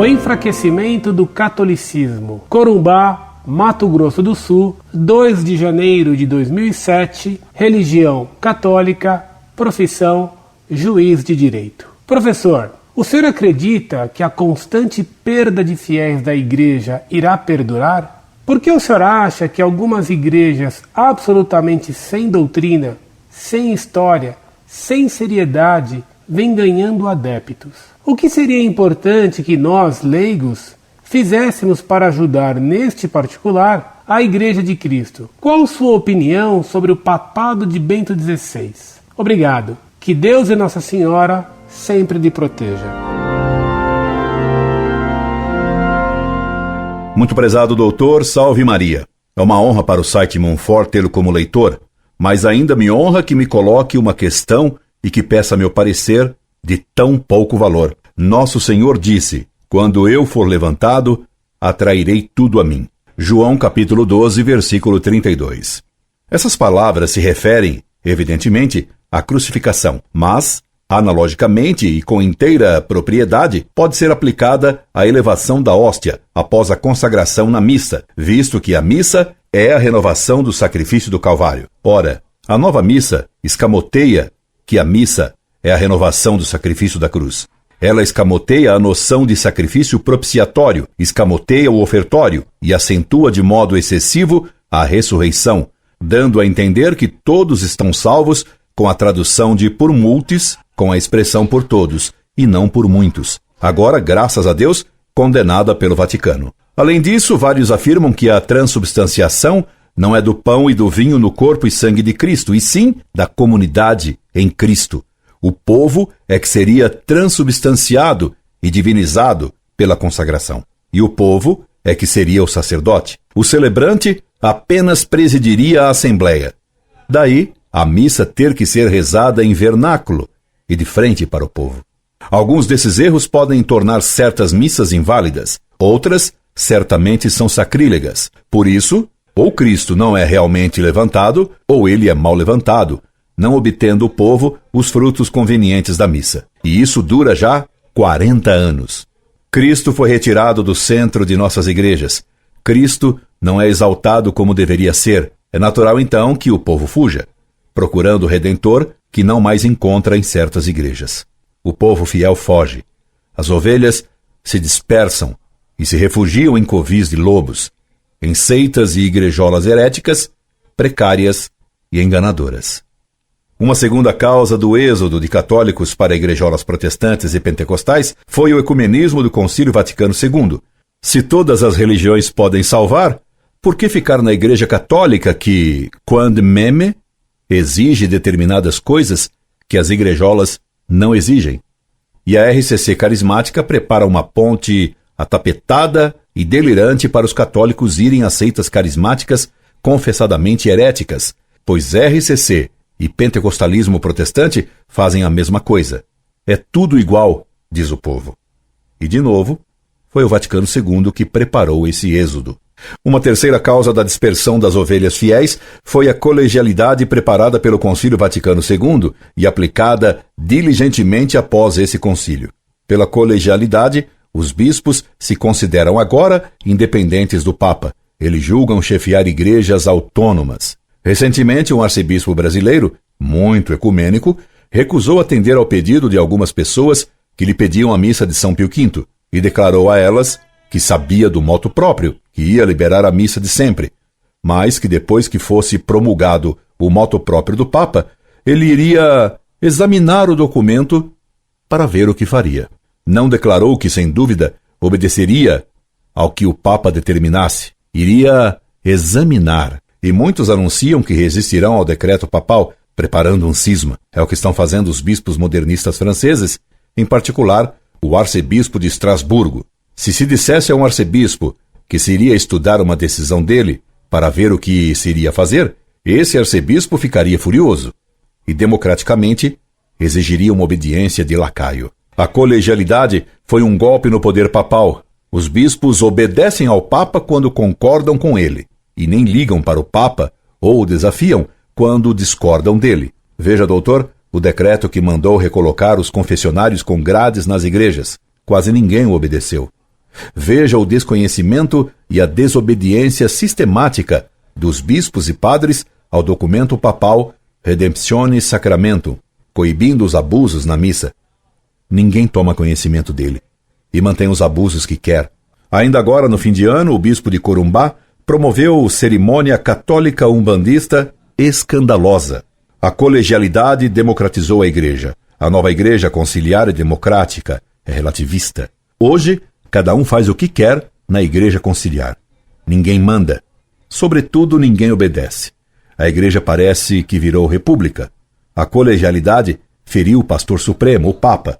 o enfraquecimento do catolicismo. Corumbá, Mato Grosso do Sul, 2 de janeiro de 2007, religião católica, profissão juiz de direito. Professor, o senhor acredita que a constante perda de fiéis da igreja irá perdurar? Por que o senhor acha que algumas igrejas absolutamente sem doutrina, sem história, sem seriedade, vêm ganhando adeptos? O que seria importante que nós, leigos, fizéssemos para ajudar, neste particular, a Igreja de Cristo? Qual sua opinião sobre o papado de Bento XVI? Obrigado. Que Deus e Nossa Senhora sempre lhe proteja. Muito prezado doutor, salve Maria. É uma honra para o site Monfort tê-lo como leitor, mas ainda me honra que me coloque uma questão e que peça meu parecer de tão pouco valor. Nosso Senhor disse: quando eu for levantado, atrairei tudo a mim. João capítulo 12, versículo 32. Essas palavras se referem, evidentemente, à crucificação, mas, analogicamente e com inteira propriedade, pode ser aplicada à elevação da hóstia após a consagração na missa, visto que a missa é a renovação do sacrifício do Calvário. Ora, a nova missa escamoteia que a missa é a renovação do sacrifício da cruz. Ela escamoteia a noção de sacrifício propiciatório, escamoteia o ofertório e acentua de modo excessivo a ressurreição, dando a entender que todos estão salvos com a tradução de por multis, com a expressão por todos, e não por muitos. Agora, graças a Deus, condenada pelo Vaticano. Além disso, vários afirmam que a transubstanciação não é do pão e do vinho no corpo e sangue de Cristo, e sim da comunidade em Cristo. O povo é que seria transubstanciado e divinizado pela consagração. E o povo é que seria o sacerdote. O celebrante apenas presidiria a assembleia. Daí, a missa ter que ser rezada em vernáculo e de frente para o povo. Alguns desses erros podem tornar certas missas inválidas, outras certamente são sacrílegas. Por isso, ou Cristo não é realmente levantado, ou ele é mal levantado, não obtendo o povo os frutos convenientes da missa. E isso dura já 40 anos. Cristo foi retirado do centro de nossas igrejas. Cristo não é exaltado como deveria ser. É natural, então, que o povo fuja, procurando o Redentor que não mais encontra em certas igrejas. O povo fiel foge. As ovelhas se dispersam e se refugiam em covis de lobos, em seitas e igrejolas heréticas, precárias e enganadoras. Uma segunda causa do êxodo de católicos para igrejolas protestantes e pentecostais foi o ecumenismo do Concílio Vaticano II. Se todas as religiões podem salvar, por que ficar na Igreja Católica que, quando meme, exige determinadas coisas que as igrejolas não exigem? E a RCC carismática prepara uma ponte atapetada e delirante para os católicos irem a seitas carismáticas confessadamente heréticas, pois RCC e pentecostalismo protestante fazem a mesma coisa. É tudo igual, diz o povo. E, de novo, foi o Vaticano II que preparou esse êxodo. Uma terceira causa da dispersão das ovelhas fiéis foi a colegialidade preparada pelo Concílio Vaticano II e aplicada diligentemente após esse concílio. Pela colegialidade, os bispos se consideram agora independentes do Papa. Eles julgam chefiar igrejas autônomas. Recentemente, um arcebispo brasileiro, muito ecumênico, recusou atender ao pedido de algumas pessoas que lhe pediam a missa de São Pio V e declarou a elas que sabia do motu próprio, que ia liberar a missa de sempre, mas que depois que fosse promulgado o motu próprio do Papa, ele iria examinar o documento para ver o que faria. Não declarou que, sem dúvida, obedeceria ao que o Papa determinasse. Iria examinar. E muitos anunciam que resistirão ao decreto papal, preparando um cisma. É o que estão fazendo os bispos modernistas franceses, em particular o arcebispo de Estrasburgo. Se dissesse a um arcebispo que se iria estudar uma decisão dele para ver o que se iria fazer, esse arcebispo ficaria furioso e, democraticamente, exigiria uma obediência de lacaio. A colegialidade foi um golpe no poder papal. Os bispos obedecem ao Papa quando concordam com ele, e nem ligam para o Papa ou o desafiam quando discordam dele. Veja, doutor, o decreto que mandou recolocar os confessionários com grades nas igrejas. Quase ninguém o obedeceu. Veja o desconhecimento e a desobediência sistemática dos bispos e padres ao documento papal Redemptionis Sacramentum, coibindo os abusos na missa. Ninguém toma conhecimento dele e mantém os abusos que quer. Ainda agora, no fim de ano, o bispo de Corumbá promoveu cerimônia católica umbandista escandalosa. A colegialidade democratizou a igreja. A nova igreja conciliar e democrática é relativista. Hoje, cada um faz o que quer na igreja conciliar. Ninguém manda. Sobretudo, ninguém obedece. A igreja parece que virou república. A colegialidade feriu o pastor supremo, o Papa,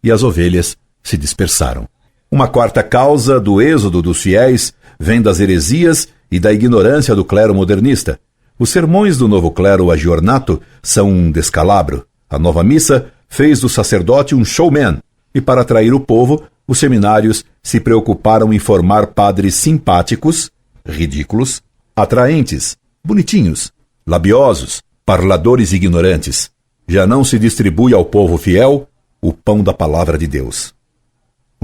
e as ovelhas se dispersaram. Uma quarta causa do êxodo dos fiéis vem das heresias e da ignorância do clero modernista. Os sermões do novo clero aggiornato são um descalabro. A nova missa fez do sacerdote um showman, e para atrair o povo, os seminários se preocuparam em formar padres simpáticos, ridículos, atraentes, bonitinhos, labiosos, parladores ignorantes. Já não se distribui ao povo fiel o pão da palavra de Deus.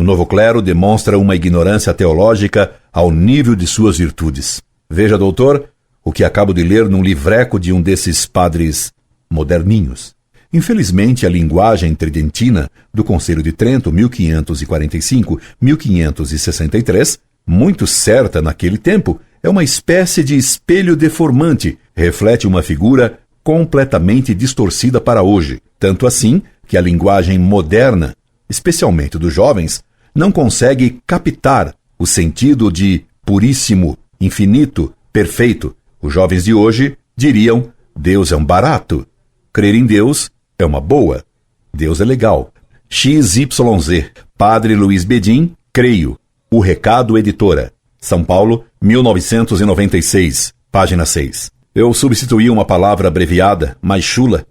O novo clero demonstra uma ignorância teológica ao nível de suas virtudes. Veja, doutor, o que acabo de ler num livreco de um desses padres moderninhos. Infelizmente, a linguagem tridentina do Concílio de Trento, 1545-1563, muito certa naquele tempo, é uma espécie de espelho deformante, reflete uma figura completamente distorcida para hoje, tanto assim que a linguagem moderna, especialmente dos jovens, não consegue captar o sentido de puríssimo, infinito, perfeito. Os jovens de hoje diriam: Deus é um barato. Crer em Deus é uma boa. Deus é legal. XYZ. Padre Luiz Bedin, creio. O Recado Editora. São Paulo, 1996. Página 6. Eu substituí uma palavra abreviada, mais chula,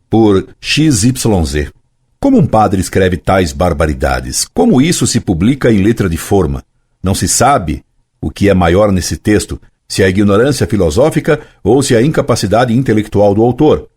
por XYZ. Como um padre escreve tais barbaridades? Como isso se publica em letra de forma? Não se sabe o que é maior nesse texto, se a ignorância filosófica ou se a incapacidade intelectual do autor.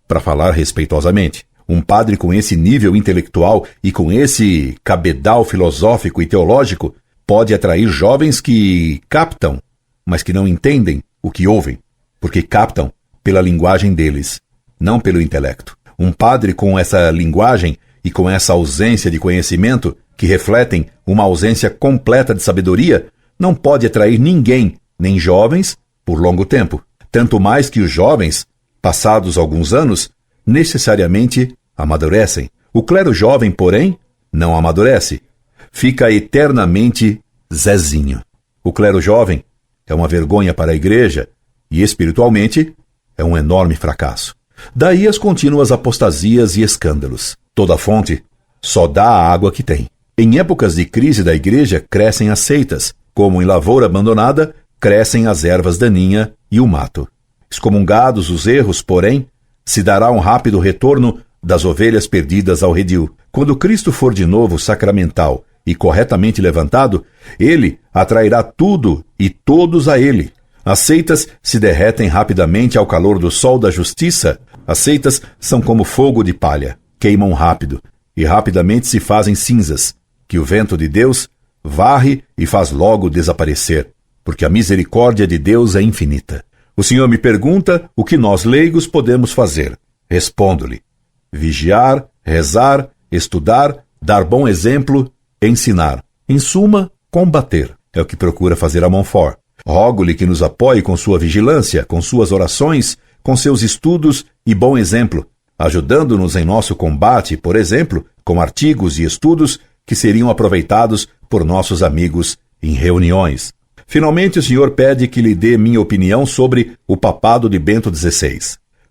Para falar respeitosamente, um padre com esse nível intelectual e com esse cabedal filosófico e teológico pode atrair jovens que captam, mas que não entendem o que ouvem, porque captam pela linguagem deles, não pelo intelecto. Um padre com essa linguagem e com essa ausência de conhecimento, que refletem uma ausência completa de sabedoria, não pode atrair ninguém, nem jovens, por longo tempo. Tanto mais que os jovens, passados alguns anos, necessariamente amadurecem. O clero jovem, porém, não amadurece. Fica eternamente Zezinho. O clero jovem é uma vergonha para a igreja e, espiritualmente, é um enorme fracasso. Daí as contínuas apostasias e escândalos. Toda fonte só dá a água que tem. Em épocas de crise da igreja, crescem as seitas. Como em lavoura abandonada, crescem as ervas daninhas e o mato. Excomungados os erros, porém, se dará um rápido retorno das ovelhas perdidas ao redil. Quando Cristo for de novo sacramental e corretamente levantado, ele atrairá tudo e todos a ele. As seitas se derretem rapidamente ao calor do sol da justiça. As seitas são como fogo de palha, queimam rápido e rapidamente se fazem cinzas, que o vento de Deus varre e faz logo desaparecer, porque a misericórdia de Deus é infinita. O Senhor me pergunta o que nós leigos podemos fazer. Respondo-lhe: vigiar, rezar, estudar, dar bom exemplo, ensinar. Em suma, combater. É o que procura fazer a Montfort. Rogo-lhe que nos apoie com sua vigilância, com suas orações, com seus estudos e bom exemplo, ajudando-nos em nosso combate, por exemplo, com artigos e estudos que seriam aproveitados por nossos amigos em reuniões. Finalmente, o senhor pede que lhe dê minha opinião sobre o papado de Bento XVI.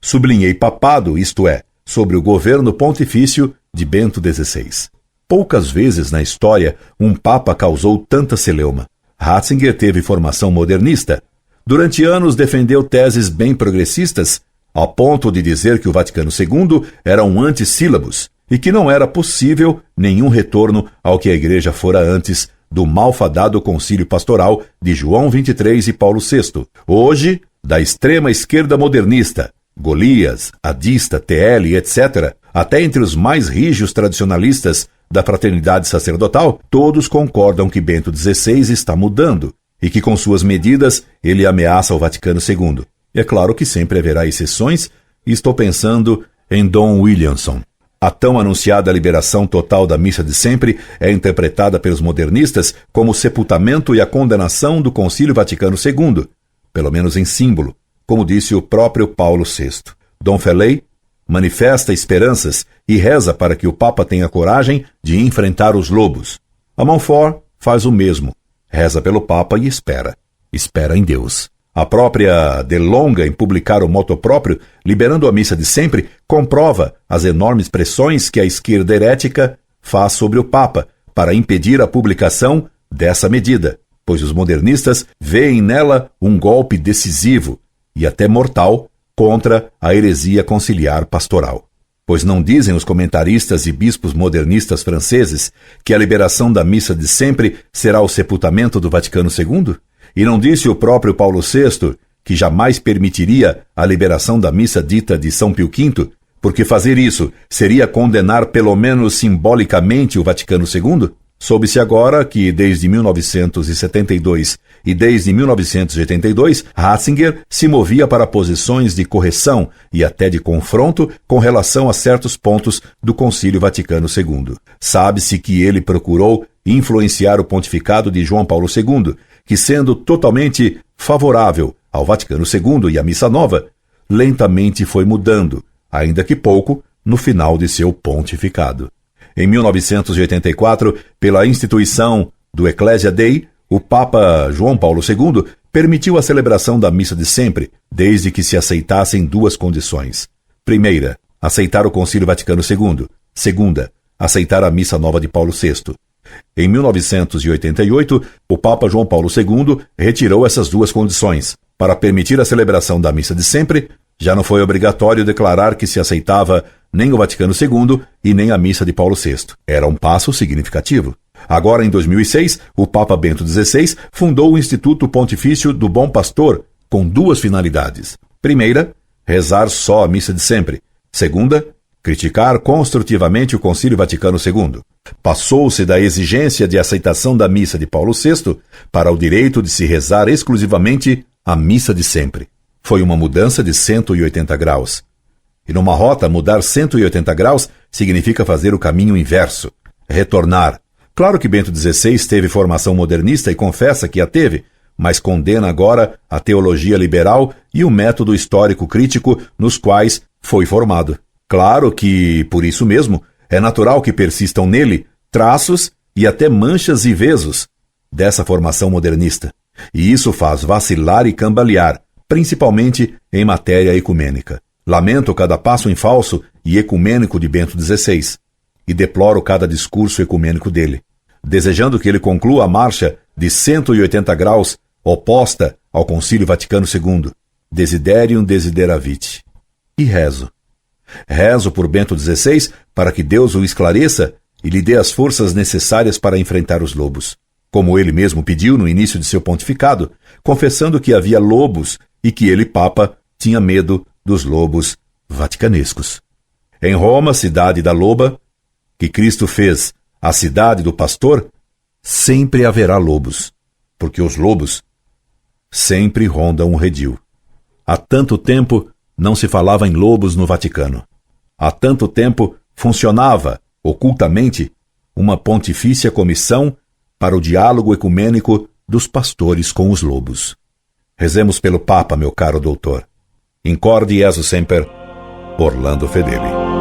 Sublinhei papado, isto é, sobre o governo pontifício de Bento XVI. Poucas vezes na história um papa causou tanta celeuma. Ratzinger teve formação modernista. Durante anos defendeu teses bem progressistas, ao ponto de dizer que o Vaticano II era um antissílabus e que não era possível nenhum retorno ao que a Igreja fora antes do malfadado concílio pastoral de João XXIII e Paulo VI. Hoje, da extrema esquerda modernista, Golias, Adista, TL, etc., até entre os mais rígidos tradicionalistas da fraternidade sacerdotal, todos concordam que Bento XVI está mudando e que com suas medidas ele ameaça o Vaticano II. É claro que sempre haverá exceções, e estou pensando em Dom Williamson. A tão anunciada liberação total da missa de sempre é interpretada pelos modernistas como o sepultamento e a condenação do Concílio Vaticano II, pelo menos em símbolo, como disse o próprio Paulo VI. Dom Felley manifesta esperanças e reza para que o Papa tenha coragem de enfrentar os lobos. A Montfort faz o mesmo, reza pelo Papa e espera em Deus. A própria Delonga, em publicar o moto próprio, liberando a missa de sempre, comprova as enormes pressões que a esquerda herética faz sobre o Papa para impedir a publicação dessa medida, pois os modernistas veem nela um golpe decisivo e até mortal contra a heresia conciliar pastoral. Pois não dizem os comentaristas e bispos modernistas franceses que a liberação da missa de sempre será o sepultamento do Vaticano II? E não disse o próprio Paulo VI que jamais permitiria a liberação da missa dita de São Pio V, porque fazer isso seria condenar pelo menos simbolicamente o Vaticano II? Soube-se agora que desde 1972 e desde 1982, Ratzinger se movia para posições de correção e até de confronto com relação a certos pontos do Concílio Vaticano II. Sabe-se que ele procurou influenciar o pontificado de João Paulo II, que, sendo totalmente favorável ao Vaticano II e à Missa Nova, lentamente foi mudando, ainda que pouco, no final de seu pontificado. Em 1984, pela instituição do Ecclesia Dei, o Papa João Paulo II permitiu a celebração da missa de sempre, desde que se aceitassem duas condições. Primeira, aceitar o Concílio Vaticano II. Segunda, aceitar a Missa Nova de Paulo VI. Em 1988, o Papa João Paulo II retirou essas duas condições. Para permitir a celebração da missa de sempre, já não foi obrigatório declarar que se aceitava nem o Vaticano II e nem a missa de Paulo VI. Era um passo significativo. Agora, em 2006, o Papa Bento XVI fundou o Instituto Pontifício do Bom Pastor, com duas finalidades. Primeira, rezar só a missa de sempre. Segunda, criticar construtivamente o Concílio Vaticano II. Passou-se da exigência de aceitação da missa de Paulo VI para o direito de se rezar exclusivamente a missa de sempre. Foi uma mudança de 180 graus. E numa rota, mudar 180 graus significa fazer o caminho inverso, retornar. Claro que Bento XVI teve formação modernista e confessa que a teve, mas condena agora a teologia liberal e o método histórico crítico nos quais foi formado. Claro que, por isso mesmo, é natural que persistam nele traços e até manchas e vezos dessa formação modernista. E isso faz vacilar e cambalear, principalmente em matéria ecumênica. Lamento cada passo em falso e ecumênico de Bento XVI, e deploro cada discurso ecumênico dele, desejando que ele conclua a marcha de 180 graus oposta ao Concílio Vaticano II, Desiderium Desideravit. E rezo. Rezo por Bento XVI para que Deus o esclareça e lhe dê as forças necessárias para enfrentar os lobos, como ele mesmo pediu no início de seu pontificado, confessando que havia lobos e que ele, Papa, tinha medo dos lobos vaticanescos. Em Roma, cidade da loba, que Cristo fez a cidade do pastor, sempre haverá lobos, porque os lobos sempre rondam o redil. Há tanto tempo não se falava em lobos no Vaticano. Há tanto tempo funcionava, ocultamente, uma pontifícia comissão para o diálogo ecumênico dos pastores com os lobos. Rezemos pelo Papa, meu caro doutor. Incorde Jesus Semper, Orlando Fedeli.